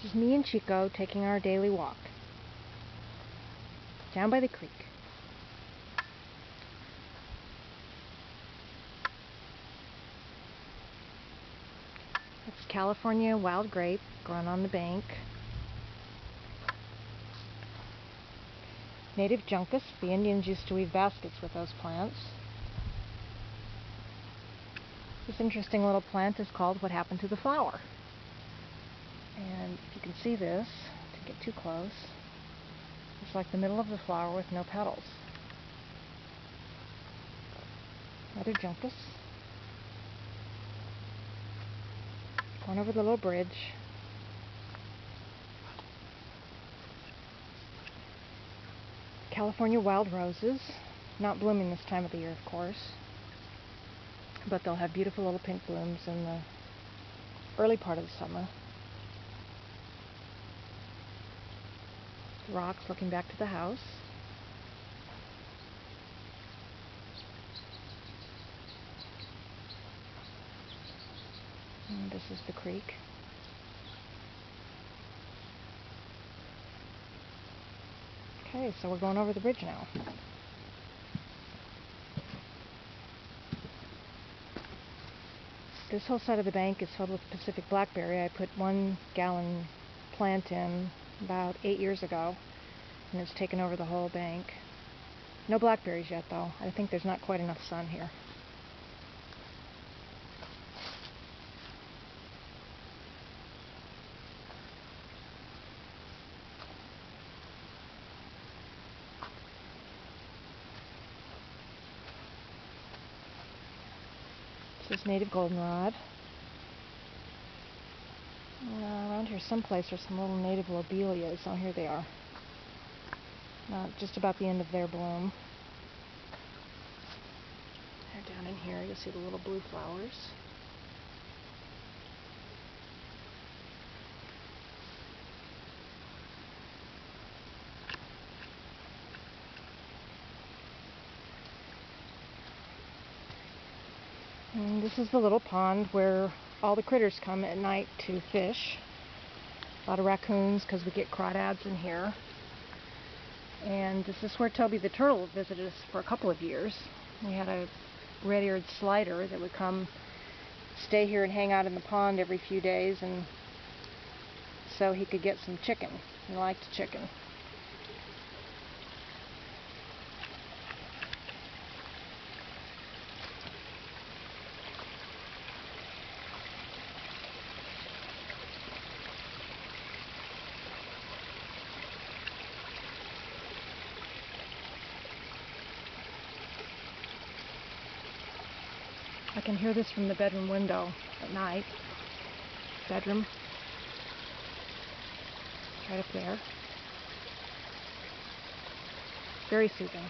This is me and Chico taking our daily walk down by the creek. That's California wild grape growing on the bank. Native juncus. The Indians used to weave baskets with those plants. This interesting little plant is called What Happened to the Flower. And if you can see this, to get too close, it's like the middle of the flower with no petals. Another juncus. Going over the little bridge. California wild roses. Not blooming this time of the year, of course. But they'll have beautiful little pink blooms in the early part of the summer. Rocks looking back to the house. And this is the creek. Okay, so we're going over the bridge now. This whole side of the bank is filled with Pacific blackberry. I put 1 gallon plant in about 8 years ago, and it's taken over the whole bank. No blackberries yet, though. I think there's not quite enough sun here. This is native goldenrod. Around here someplace there's some little native lobelias. Oh, here they are. Just about the end of their bloom. They're down in here. You'll see the little blue flowers. And this is the little pond where all the critters come at night to fish. A lot of raccoons, because we get crawdads in here. And this is where Toby the turtle visited us for a couple of years. We had a red-eared slider that would come stay here and hang out in the pond every few days, and so he could get some chicken. He liked chicken. I can hear this from the bedroom window at night. Bedroom. Right up there. Very soothing.